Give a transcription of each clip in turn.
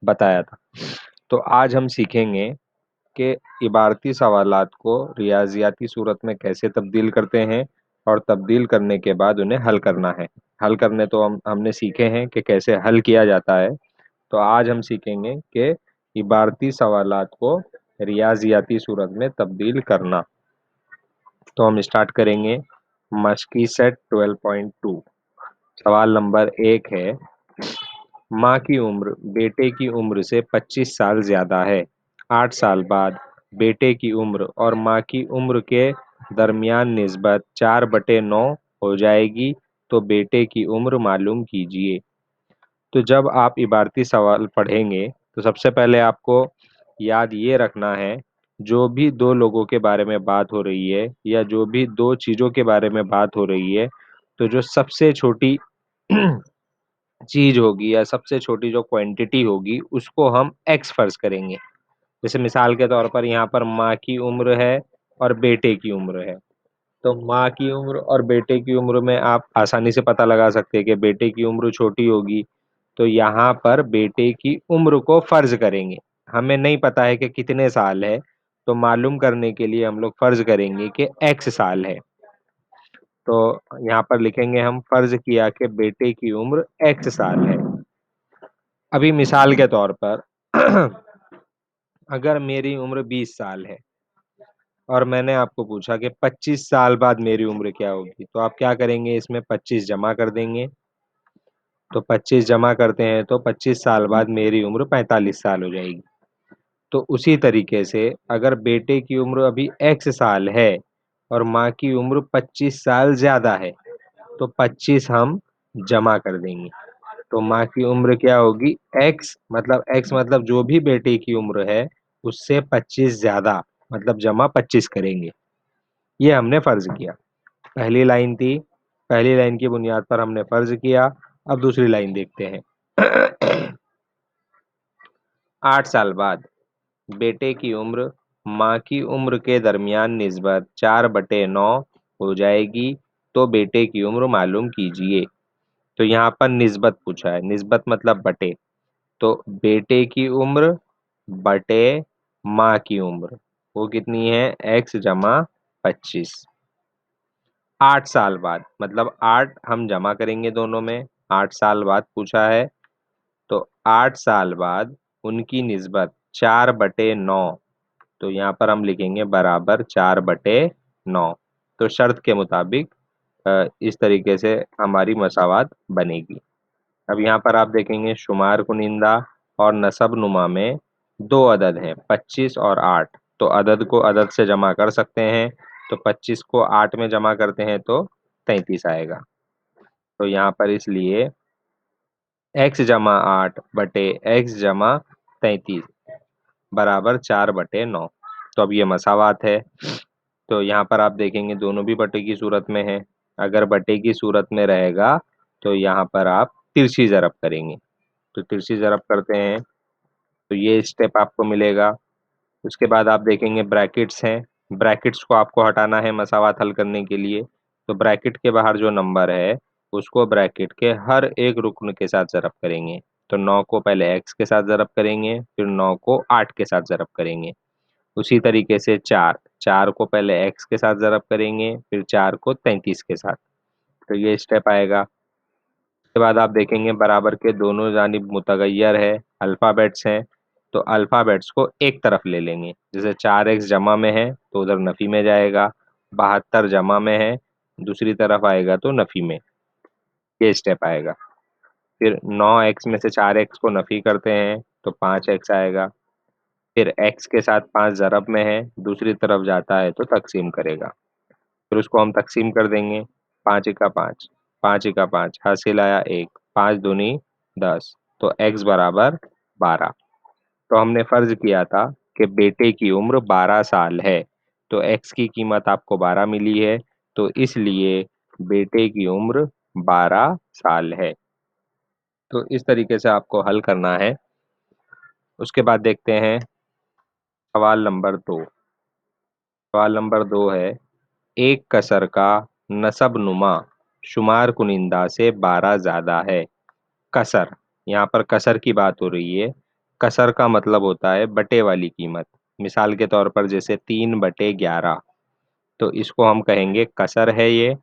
बताया था। तो आज हम सीखेंगे कि इबारती सवालात को रियाजियाती सूरत में कैसे तब्दील करते हैं और तब्दील करने के बाद उन्हें हल करना है। हल करने तो हमने सीखे हैं कि कैसे हल किया जाता है। तो आज हम सीखेंगे कि इबारती सवालात को रियाजियाती सूरत में तब्दील करना। तो हम स्टार्ट करेंगे मशकी सेट 12.2। सवाल नंबर 1 है, माँ की उम्र बेटे की उम्र से 25 साल ज्यादा है। 8 साल बाद बेटे की उम्र और माँ की उम्र के दरमियान निस्बत 4/9 हो जाएगी, तो बेटे की उम्र मालूम कीजिए। तो जब आप इबारती सवाल पढ़ेंगे तो सबसे पहले आपको याद ये रखना है, जो भी दो लोगों के बारे में बात हो रही है या जो भी दो चीज़ों के बारे में बात हो रही है, तो जो सबसे छोटी चीज होगी या सबसे छोटी जो क्वांटिटी होगी उसको हम एक्स फर्ज करेंगे। जैसे मिसाल के तौर पर यहाँ पर माँ की उम्र है और बेटे की उम्र है। तो माँ की उम्र और बेटे की उम्र में आप आसानी से पता लगा सकते हैं कि बेटे की उम्र छोटी होगी, तो यहाँ पर बेटे की उम्र को फर्ज करेंगे। हमें नहीं पता है कि कितने साल है, तो मालूम करने के लिए हम लोग फर्ज करेंगे कि एक्स साल है। तो यहाँ पर लिखेंगे हम फर्ज किया कि बेटे की उम्र एक्स साल है। अभी मिसाल के तौर पर अगर मेरी उम्र 20 साल है और मैंने आपको पूछा कि 25 साल बाद मेरी उम्र क्या होगी, तो आप क्या करेंगे, इसमें 25 जमा कर देंगे। तो 25 जमा करते हैं तो 25 साल बाद मेरी उम्र 45 साल हो जाएगी। तो उसी तरीके से अगर बेटे की उम्र अभी एक्स साल है और माँ की उम्र 25 साल ज्यादा है, तो 25 हम जमा कर देंगे। तो माँ की उम्र क्या होगी, एक्स मतलब जो भी बेटे की उम्र है उससे 25 ज्यादा, मतलब जमा 25 करेंगे। ये हमने फर्ज किया। पहली लाइन थी, पहली लाइन की बुनियाद पर हमने फर्ज किया। अब दूसरी लाइन देखते हैं। 8 साल बाद बेटे की उम्र माँ की उम्र के दरमियान निस्बत 4/9 हो जाएगी, तो बेटे की उम्र मालूम कीजिए। तो यहाँ पर निस्बत पूछा है, निस्बत मतलब बटे। तो बेटे की उम्र बटे माँ की उम्र, वो कितनी है, एक्स जमा 25। 8 साल बाद मतलब 8 हम जमा करेंगे दोनों में, 8 साल बाद पूछा है। तो 8 साल बाद उनकी निस्बत 4/9, तो यहाँ पर हम लिखेंगे बराबर 4/9। तो शर्त के मुताबिक इस तरीके से हमारी मसावात बनेगी। अब यहाँ पर आप देखेंगे शुमार कुनिंदा और नसब नुमा में दो अदद हैं, 25 और 8। तो अदद को अदद से जमा कर सकते हैं। तो 25 को 8 में जमा करते हैं तो 33 आएगा। तो यहाँ पर इसलिए x जमा 8 बटे x जमा 33 बराबर 4/9। तो अब ये मसावात है। तो यहाँ पर आप देखेंगे दोनों भी बटे की सूरत में है। अगर बटे की सूरत में रहेगा तो यहाँ पर आप तिरछी ज़रब करेंगे। तो तिरछी ज़रब करते हैं तो ये स्टेप आपको मिलेगा। उसके बाद आप देखेंगे ब्रैकेट्स हैं, ब्रैकेट्स को आपको हटाना है मसावात हल करने के लिए। तो ब्रैकेट के बाहर जो नंबर है उसको ब्रैकेट के हर एक रुकन के साथ ज़रब करेंगे। तो 9 को पहले x के साथ ज़रब करेंगे, फिर 9 को 8 के साथ ज़रब करेंगे। उसी तरीके से 4 4 को पहले x के साथ ज़रब करेंगे, फिर 4 को 33 के साथ। तो ये स्टेप आएगा। उसके बाद आप देखेंगे बराबर के दोनों जानिब मुतगैयर है, अल्फ़ाबेट्स हैं। तो अल्फ़ाबेट्स को एक तरफ ले लेंगे। जैसे 4x जमा में है तो उधर नफ़ी में जाएगा, 72 जमा में है दूसरी तरफ आएगा तो नफ़ी में। ये स्टेप आएगा। फिर 9x में से 4x को नफ़ी करते हैं तो 5x आएगा। फिर x के साथ 5 ज़रब में है, दूसरी तरफ जाता है तो तकसीम करेगा। फिर उसको हम तकसीम कर देंगे। 5 एका 5, 5 एका 5, हासिल आया 1, 5 दूनी 10, तो x बराबर 12। तो हमने फर्ज किया था कि बेटे की उम्र 12 साल है, तो x की कीमत आपको 12 मिली है, तो इसलिए बेटे की उम्र 12 साल है। तो इस तरीके से आपको हल करना है। उसके बाद देखते हैं सवाल नंबर 2। सवाल नंबर 2 है, एक कसर का नसब नुमा शुमार कुनिंदा से 12 ज़्यादा है। कसर, यहाँ पर कसर की बात हो रही है। कसर का मतलब होता है बटे वाली कीमत। मिसाल के तौर पर जैसे 3/11, तो इसको हम कहेंगे कसर है ये।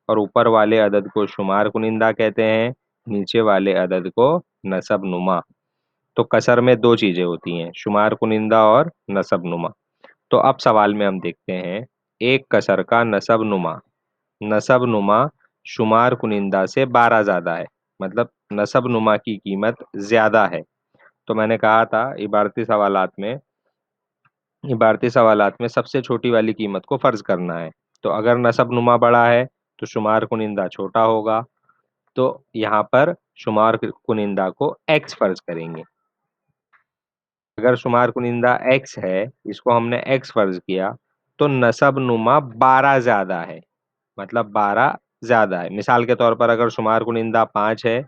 और ऊपर वाले अदद को शुमार कुनिंदा कहते हैं, नीचे वाले अदद को नसब नुमा। तो कसर में दो चीजें होती हैं, शुमार कुनिंदा और नसब नुमा। तो अब सवाल में हम देखते हैं, एक कसर का नसब नुमा। नसब नुमा शुमार कुनिंदा से 12 ज्यादा है, मतलब नसब नुमा की कीमत ज्यादा है। तो मैंने कहा था इबारती सवालात में सबसे छोटी वाली कीमत को फर्ज करना है। तो अगर नसब नुमा बड़ा है तो शुमार कुनिंदा छोटा होगा। तो यहाँ पर शुमार कुनिंदा को एक्स फर्ज करेंगे। अगर शुमार कुनिंदा एक्स है, इसको हमने एक्स फर्ज किया, तो नसब नुमा 12 ज्यादा है, मतलब 12 ज्यादा है। मिसाल के तौर पर अगर शुमार कुनिंदा 5 है,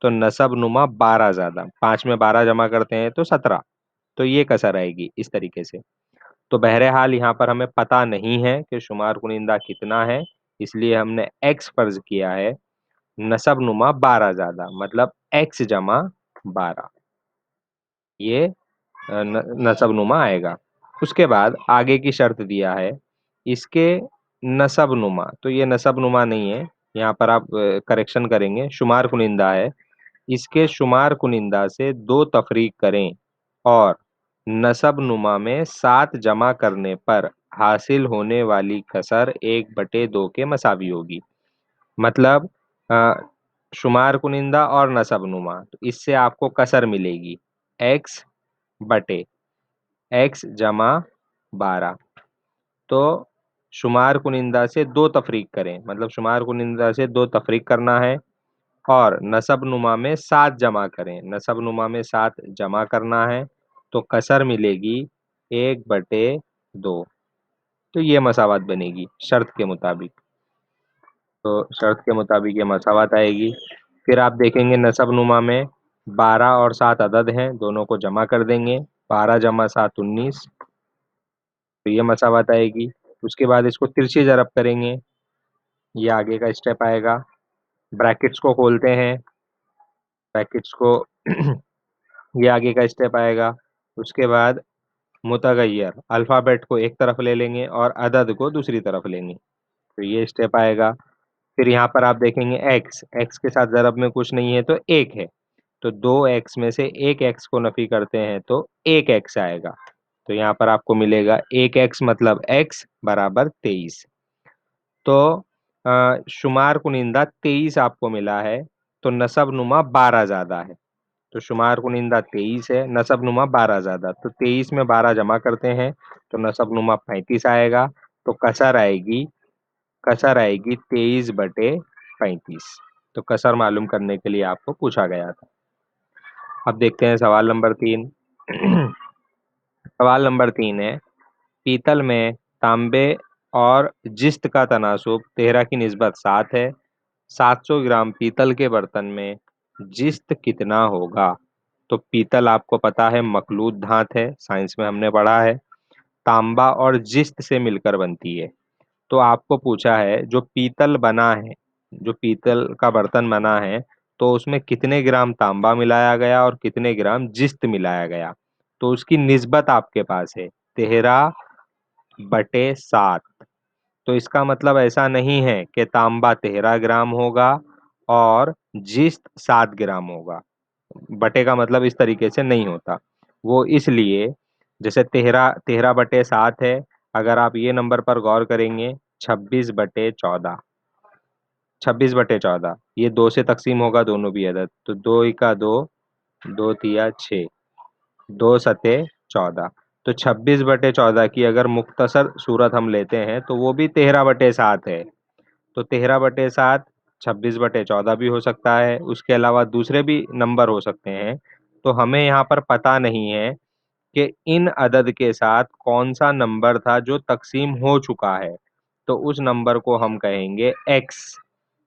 तो नसब नुमा 12 ज्यादा, 5 में 12 जमा करते हैं तो 17। तो ये कसर आएगी इस तरीके से। तो बहरहाल यहाँ पर हमें पता नहीं है कि शुमार कुनिंदा कितना है, इसलिए हमने एक्स फर्ज किया है। नसब नुमा 12 ज्यादा, मतलब एक्स जमा 12, ये नसब नुमा आएगा। उसके बाद आगे की शर्त दिया है, इसके नसब नुमा, तो ये नसब नुमा नहीं है, यहाँ पर आप करेक्शन करेंगे, शुमार कुनिंदा है। इसके शुमार कुनिंदा से दो तफरीक करें और नसब नुमा में 7 जमा करने पर हासिल होने वाली कसर 1/2 के मसावी होगी। मतलब अ, शुमार कुनिंदा और नसब नुमा, तो इससे आपको कसर मिलेगी एक्स बटे एक्स जमा 12। तो शुमार कुनिंदा से दो तफरीक करें, मतलब शुमार कुनिंदा से दो तफरीक करना है और नसब नुमा में 7 जमा करें, नसब नुमा में 7 जमा करना है, तो कसर मिलेगी 1/2। तो ये मसावत बनेगी शर्त के मुताबिक। तो शर्त के मुताबिक ये मसावत आएगी। फिर आप देखेंगे नसब नुमा में 12 और 7 अदद हैं, दोनों को जमा कर देंगे, 12 जमा 7 19, तो ये मसावत आएगी। उसके बाद इसको तिरछी जरब करेंगे, ये आगे का स्टेप आएगा। ब्रैकेट्स को खोलते हैं, ब्रैकेट्स को ये आगे का स्टेप आएगा। उसके बाद मुतगय्यर अल्फ़ाबेट को एक तरफ ले लेंगे और अदद को दूसरी तरफ लेंगे, तो ये स्टेप आएगा। फिर यहाँ पर आप देखेंगे एक्स, एक्स के साथ ज़रब में कुछ नहीं है तो एक है, तो दो एक्स में से एक एक्स को नफी करते हैं तो एक एक्स आएगा। तो यहाँ पर आपको मिलेगा एक एक्स, मतलब एक्स बराबर 23। तो शुमार कुनिंदा 23 आपको मिला है, तो नसब नुमा 12 ज़्यादा है। तो शुमार कुनिंदा 23 है, नसब नुमा 12 ज़्यादा, तो 23 में 12 जमा करते हैं तो नसब नुमा 35 आएगा। तो कसर आएगी 23/35। तो कसर मालूम करने के लिए आपको पूछा गया था। अब देखते हैं सवाल नंबर 3। सवाल नंबर 3 है, पीतल में तांबे और जिस्त का तनासुब 13 की निस्बत 7 है। 700 ग्राम पीतल के बर्तन में जिस्त कितना होगा? तो पीतल आपको पता है मखलूत धात है, साइंस में हमने पढ़ा है, तांबा और जिस्त से मिलकर बनती है। तो आपको पूछा है जो पीतल बना है, जो पीतल का बर्तन बना है, तो उसमें कितने ग्राम तांबा मिलाया गया और कितने ग्राम जिस्त मिलाया गया। तो उसकी निस्बत आपके पास है 13/7। तो इसका मतलब ऐसा नहीं है कि तांबा 13 ग्राम होगा और जिस्त 7 ग्राम होगा। बटे का मतलब इस तरीके से नहीं होता। वो इसलिए, जैसे 13/7 है, अगर आप ये नंबर पर गौर करेंगे, 26/14, 26/14, ये दो से तकसीम होगा दोनों भी अदद, तो दो इका दो, दो तिया 6, दो सते 14। तो 26/14 की अगर मुख्तसर सूरत हम लेते हैं तो वो भी 13/7 है। तो 13/7 26/14 भी हो सकता है, उसके अलावा दूसरे भी नंबर हो सकते हैं। तो हमें यहाँ पर पता नहीं है कि इन अदद के साथ कौन सा नंबर था जो तकसीम हो चुका है, तो उस नंबर को हम कहेंगे एक्स।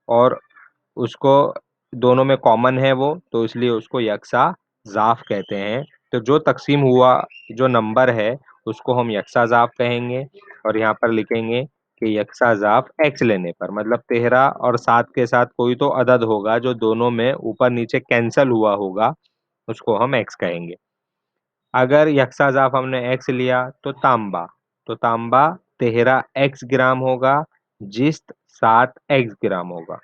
और उसको दोनों में कॉमन है वो, तो इसलिए उसको यकसा ज़ाफ कहते हैं। तो जो तकसीम हुआ जो नंबर है उसको हम यकसा ज़ाफ कहेंगे। और यहाँ पर लिखेंगे कि यकसा ज़ाफ एक्स लेने पर, मतलब 13 और 7 के साथ कोई तो अदद होगा जो दोनों में ऊपर नीचे कैंसल हुआ होगा, उसको हम एक्स कहेंगे। अगर यक्षाजाफ हमने x लिया तो तांबा 13x ग्राम होगा, जिस्त 7x ग्राम होगा,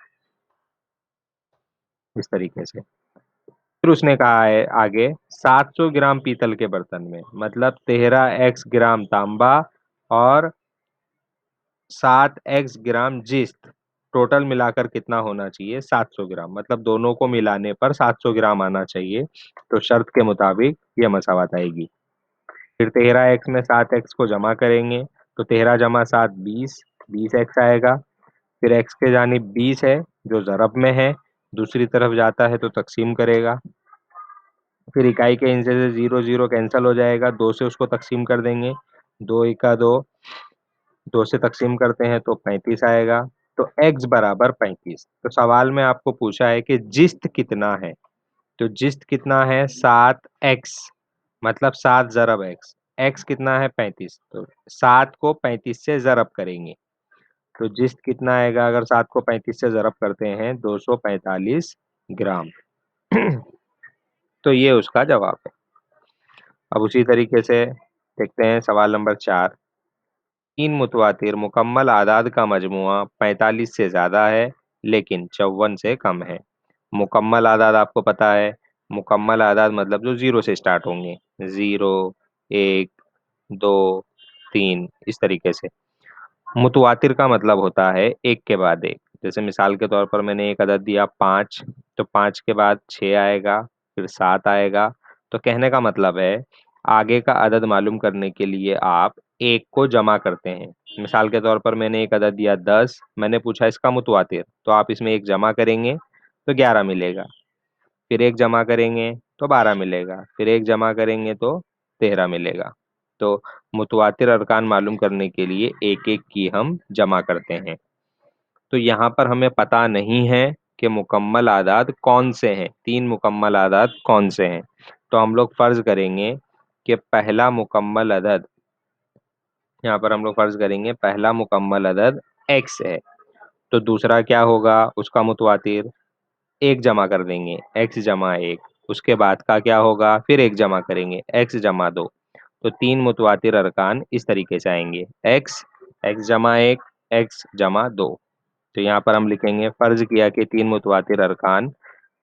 इस तरीके से। फिर उसने कहा है आगे 700 ग्राम पीतल के बर्तन में, मतलब 13x ग्राम तांबा और 7x ग्राम जिस्त, टोटल मिलाकर कितना होना चाहिए? 700 ग्राम, मतलब दोनों को मिलाने पर 700 ग्राम आना चाहिए। तो शर्त के मुताबिक यह मसावत आएगी। फिर 13x में 7x को जमा करेंगे, तो 13 जमा 7 20, 20x आएगा। फिर x के जानिब 20 है जो ज़रब में है, दूसरी तरफ जाता है तो तकसीम करेगा। फिर इकाई के हिस्से से 0 0 कैंसिल हो जाएगा, 2 से उसको तकसीम कर देंगे, 2 इक्का 2, 2 से तकसीम करते हैं तो 35 आएगा। तो x बराबर 35। तो सवाल में आपको पूछा है कि जिस्त कितना है, तो जिस्त कितना है? 7x, मतलब 7 ज़रब x, x कितना है? 35, तो 7 को 35 से ज़रब करेंगे, तो जिस्त कितना आएगा? अगर 7 को 35 से ज़रब करते हैं 245 ग्राम। तो ये उसका जवाब है। अब उसी तरीके से देखते हैं सवाल नंबर 4। 3 मुतवातिर मुकम्मल आदाद का मजमुआ 45 से ज़्यादा है लेकिन 54 से कम है। मुकम्मल आदाद आपको पता है, मुकम्मल आदाद मतलब जो 0 से स्टार्ट होंगे, 0, 1, 2, 3, इस तरीके से। मुतवातिर का मतलब होता है एक के बाद एक। जैसे मिसाल के तौर पर मैंने एक अदद दिया 5, तो 5 के बाद 6 आएगा, फिर 7 आएगा। तो कहने का मतलब है आगे का अदद मालूम करने के लिए आप एक को जमा करते हैं। मिसाल के तौर पर मैंने एक अदद दिया 10, मैंने पूछा इसका मुतवातिर, तो आप इसमें एक जमा करेंगे तो 11 मिलेगा, फिर एक जमा करेंगे तो 12 मिलेगा, फिर एक जमा करेंगे तो 13 मिलेगा। तो मुतवातिर अरकान मालूम करने के लिए एक एक की हम जमा करते हैं। तो यहाँ पर हमें पता नहीं है कि मुकम्मल आदाद कौन से हैं, 3 मुकम्मल आदाद कौन से हैं। तो हम लोग फर्ज करेंगे कि पहला मुकम्मल अदद, यहाँ पर हम लोग फर्ज करेंगे पहला मुकम्मल अदद x है, तो दूसरा क्या होगा उसका मुतवातिर? एक जमा कर देंगे, x जमा एक, उसके बाद का क्या होगा? फिर एक जमा करेंगे, x जमा दो। तो 3 मुतवातिर अरकान इस तरीके से आएंगे, x जमा एक, x जमा दो। तो यहाँ पर हम लिखेंगे फर्ज किया कि 3 मुतवातिर अरकान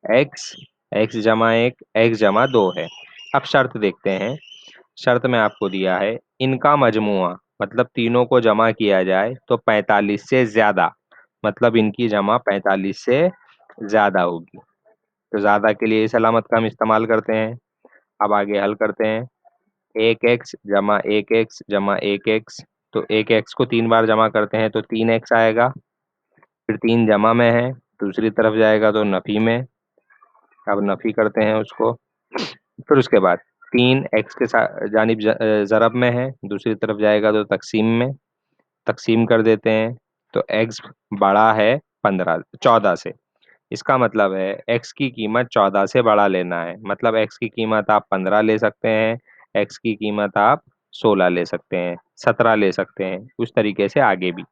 x, x जमा एक, x जमा दो है। अब शर्त देखते हैं। शर्त में आपको दिया है इनका मजमुआ, मतलब तीनों को जमा किया जाए तो 45 से ज्यादा, मतलब इनकी जमा 45 से ज्यादा होगी। तो ज्यादा के लिए इस अलामत का हम इस्तेमाल करते हैं। अब आगे हल करते हैं। एक एक्स जमा एक एक्स जमा एक एक्स, तो एक एक्स को 3 बार जमा करते हैं तो 3x आएगा। फिर 3 जमा में है, दूसरी तरफ जाएगा तो नफी में, अब नफी करते हैं उसको। फिर उसके बाद 3x के साथ जानिब ज़रब में है, दूसरी तरफ जाएगा तो तकसीम में, तकसीम कर देते हैं। तो x बड़ा है 14 से, इसका मतलब है x की कीमत 14 से बड़ा लेना है। मतलब x की कीमत आप 15 ले सकते हैं, x की कीमत आप 16 ले सकते हैं, 17 ले सकते हैं, उस तरीके से आगे भी।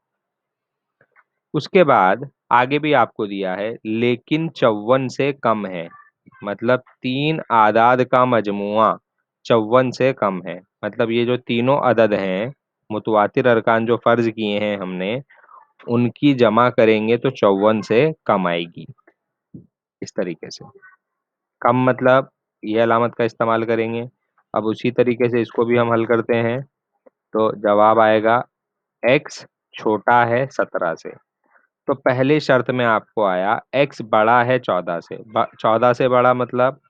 उसके बाद आगे भी आपको दिया है लेकिन 54 से कम है, मतलब 3 आदाद का मजमुआ 54 से कम है। मतलब ये जो तीनों अदद हैं, मुतवातिर अरकान जो फर्ज किए हैं हमने, उनकी जमा करेंगे तो 54 से कम आएगी, इस तरीके से। कम मतलब ये अलामत का इस्तेमाल करेंगे। अब उसी तरीके से इसको भी हम हल करते हैं, तो जवाब आएगा x छोटा है 17 से। तो पहली शर्त में आपको आया x बड़ा है 14 से, 14 से बड़ा मतलब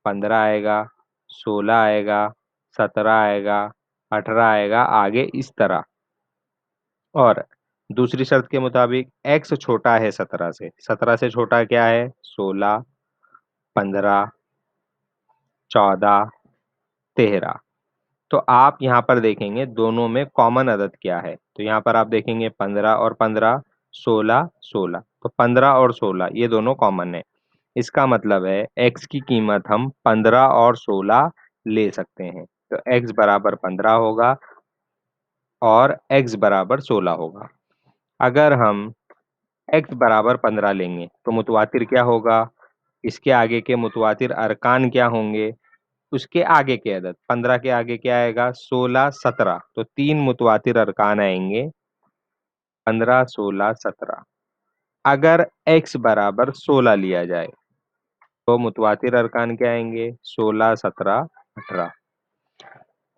15 आएगा, 16 आएगा, 17 आएगा, 18 आएगा, आगे इस तरह। और दूसरी शर्त के मुताबिक x छोटा है 17 से, 17 से छोटा क्या है? 16, 15, 14, 13। तो आप यहाँ पर देखेंगे दोनों में कॉमन अदद क्या है, तो यहाँ पर आप देखेंगे 15 और 15, 16, 16, तो 15 और 16 ये दोनों कॉमन है। इसका मतलब है x की कीमत हम 15 और 16 ले सकते हैं। तो x बराबर 15 होगा और x बराबर 16 होगा। अगर हम x बराबर 15 लेंगे तो मुतवातिर क्या होगा? इसके आगे के मुतवातिर अरकान क्या होंगे? उसके आगे के अदद, 15 के आगे क्या आएगा, 16 17, तो 3 मुतवातिर अरकान आएंगे, 15 16 17। अगर x बराबर 16 लिया जाए तो मुतवातिर अरकान क्या आएंगे, 16 17 18।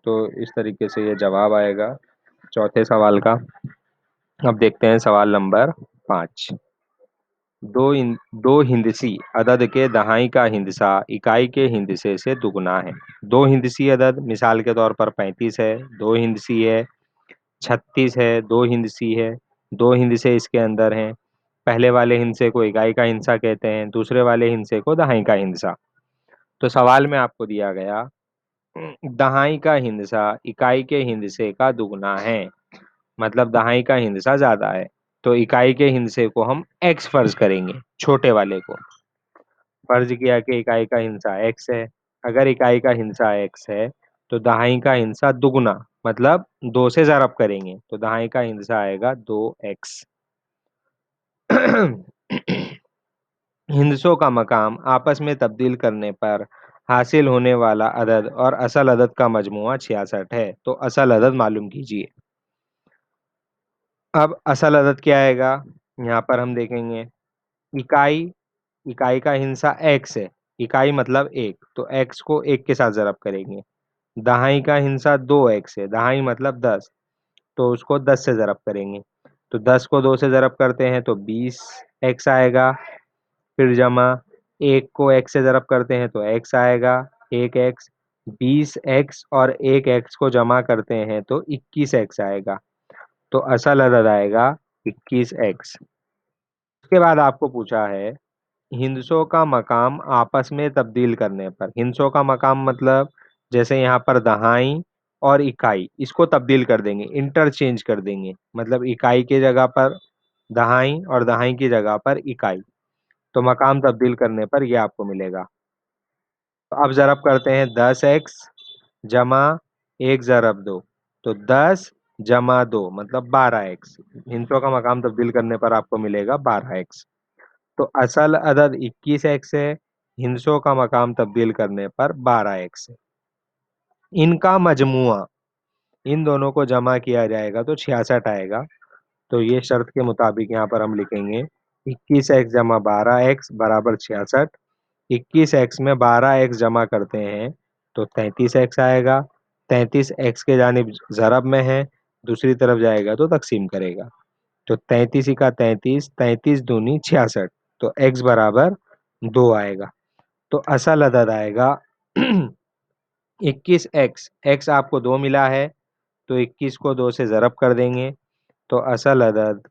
तो इस तरीके से ये जवाब आएगा चौथे सवाल का। अब देखते हैं सवाल नंबर 5। दो हिंदसी अदद के दहाई का हिंदसा इकाई के हिंदसे से दुगना है। दो हिंदसी अदद मिसाल के तौर पर 35 है, दो हिंदसी है 36 है, दो हिंदसी है, दो हिंदसे इसके अंदर हैं। पहले वाले हिंसे को इकाई का हिंसा कहते हैं, दूसरे वाले हिंसे को दहाई का हिंसा। तो सवाल में आपको दिया गया दहाई का हिंसा इकाई के हिंसे का दुगना है, मतलब दहाई का हिंसा ज्यादा है। तो इकाई के हिंसे को हम एक्स फर्ज करेंगे, छोटे वाले को फर्ज किया कि इकाई का हिंसा एक्स है। अगर इकाई का हिंसा एक्स है तो दहाई का हिंसा दुगना, मतलब दो से ज़रब करेंगे तो दहाई का हिंसा आएगा 2x। हिंसों का मकाम आपस में तब्दील करने पर हासिल होने वाला अदद और असल अदद का मजमुआ 66 है। तो असल अदद मालूम कीजिए। अब असल अदद क्या आएगा, यहाँ पर हम देखेंगे इकाई, इकाई का हिंसा x है, इकाई मतलब एक, तो x को एक के साथ ज़रब करेंगे। दहाई का हिंसा 2x है, दहाई मतलब 10, तो उसको 10 से ज़रब करेंगे। तो 10 को 2 से ज़रब करते हैं तो 20x आएगा। फिर जमा एक को x से ज़रब करते हैं तो x आएगा, 1x। 20x और 1x को जमा करते हैं तो 21x आएगा। तो असल अदद आएगा 21x। उसके बाद आपको पूछा है हिंसों का मकाम आपस में तब्दील करने पर। हिंसों का मकाम मतलब जैसे यहाँ पर दहाई और इकाई इसको तब्दील कर देंगे, इंटरचेंज कर देंगे, मतलब इकाई की जगह पर दहाई और दहाई की जगह पर इकाई। तो मकाम तब्दील करने पर ये आपको मिलेगा। तो अब ज़रब करते हैं 10x जमा एक ज़रब दो, तो 10 जमा दो मतलब 12x। हिंसों का मकाम तब्दील करने पर आपको मिलेगा 12x। तो असल अदद 21x है, हिंसों का मकाम तब्दील करने पर 12x है। इनका मजमुआ, इन दोनों को जमा किया जाएगा तो 66 आएगा। तो ये शर्त के मुताबिक यहाँ पर हम लिखेंगे 21x जमा 12x बराबर 66। 21x में 12x जमा करते हैं तो 33x आएगा। 33x के जानिब ज़रब में है, दूसरी तरफ जाएगा तो तकसीम करेगा। तो 33 का 33, 33 दूनी 66, तो x बराबर 2 आएगा। तो असल अदद आएगा 21x। x आपको 2 मिला है तो 21 को 2 से ज़रब कर देंगे तो असल अदद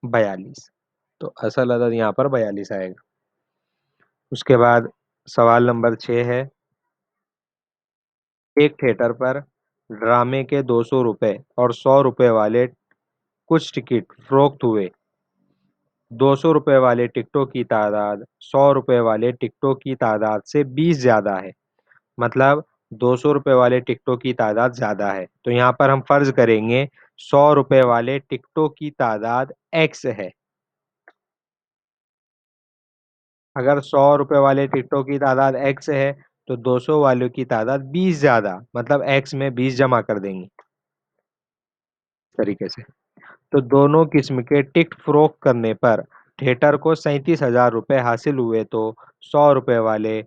42। तो असल अदद यहाँ पर 42 आएगा। उसके बाद सवाल नंबर 6 है एक थिएटर पर ड्रामे के 200 रुपए और 100 रुपए वाले कुछ टिकट फरोख्त हुए। 200 रुपए वाले टिकटों की तादाद 100 रुपए वाले टिकटों की तादाद से 20 ज़्यादा है, मतलब 200 रुपए वाले टिकटों की तादाद ज़्यादा है। तो यहाँ पर हम फर्ज करेंगे 100 रुपए वाले टिकटों की तादाद x है। अगर 100 रुपए वाले टिकटों की तादाद x है तो 200 वालों की तादाद 20 ज़्यादा, मतलब x में 20 जमा कर देंगे इस तरीके से। तो दोनों किस्म के टिकट फरोख्त करने पर थिएटर को 37,000 रुपये हासिल हुए तो 100 रुपये वाले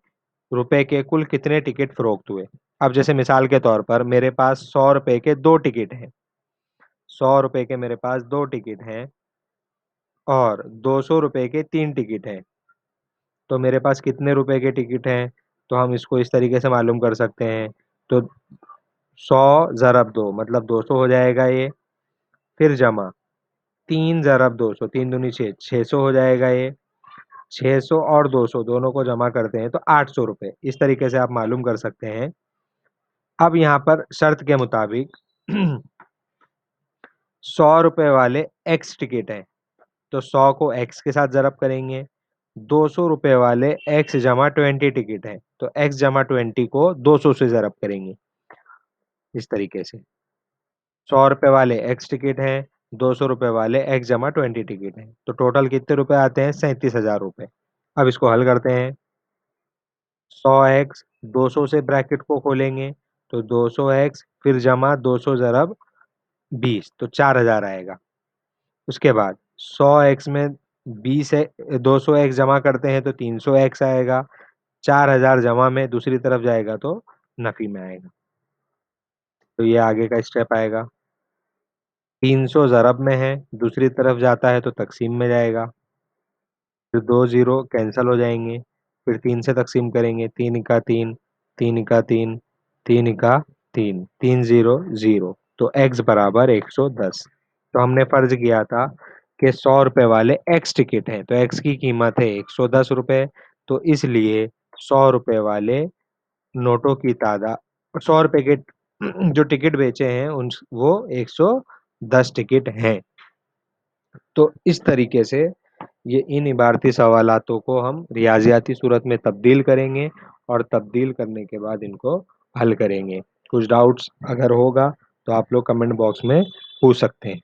रुपए के कुल कितने टिकट फरोख्त हुए। अब जैसे मिसाल के तौर पर मेरे पास 100 रुपये के दो टिकट हैं, 100 रुपये के मेरे पास दो टिकट हैं और 200 रुपये के तीन टिकट हैं। तो मेरे पास कितने रुपए के टिकट हैं, तो हम इसको इस तरीके से मालूम कर सकते हैं। तो 100 ज़रब दो मतलब 200 हो जाएगा ये, फिर जमा तीन ज़रब 200, तीन दूनी 6, 600 हो जाएगा ये। 600 और 200 दोनों को जमा करते हैं तो 800 रुपये, इस तरीके से आप मालूम कर सकते हैं। अब यहाँ पर शर्त के मुताबिक 100 रुपये वाले एक्स टिकट हैं तो 100 को एक्स के साथ ज़रब करेंगे। 200 रुपये वाले एक्स जमा 20 टिकट हैं तो एक्स जमा 20 को 200 से ज़रब करेंगे इस तरीके से। 100 रुपये वाले एक्स टिकट हैं, 200 रुपये वाले एक्स जमा 20 टिकट हैं, तो टोटल कितने रुपए आते हैं, 37,000 रुपये। अब इसको हल करते हैं। 100x, 200 से ब्रैकेट को खोलेंगे तो 200x, फिर जमा 200 ज़रब 20 तो 4000 आएगा। उसके बाद 100x में 200x जमा करते हैं तो 300x आएगा। 4000 जमा में दूसरी तरफ जाएगा तो नफी में आएगा। तो ये आगे का स्टेप आएगा। 300 ज़रब में है, दूसरी तरफ जाता है तो तकसीम में जाएगा। फिर दो जीरो कैंसिल हो जाएंगे। फिर तीन से तकसीम करेंगे, तीन का तीन, तीन का तीन, तीन का तीन, तीन जीरो जीरो, तो x बराबर 110। तो हमने फर्ज किया था कि 100 रुपए वाले x टिकट हैं, तो x की कीमत है 110 रुपए। तो इसलिए 100 रुपए वाले नोटों की तादाद, 100 रुपए के जो टिकट बेचे हैं उन वो 110 टिकट हैं। तो इस तरीके से ये इन इबारती सवालातों को हम रियाजियाती सूरत में तब्दील करेंगे और तब्दील करने के बाद इनको हल करेंगे। कुछ डाउट्स अगर होगा तो आप लोग कमेंट बॉक्स में पूछ सकते हैं।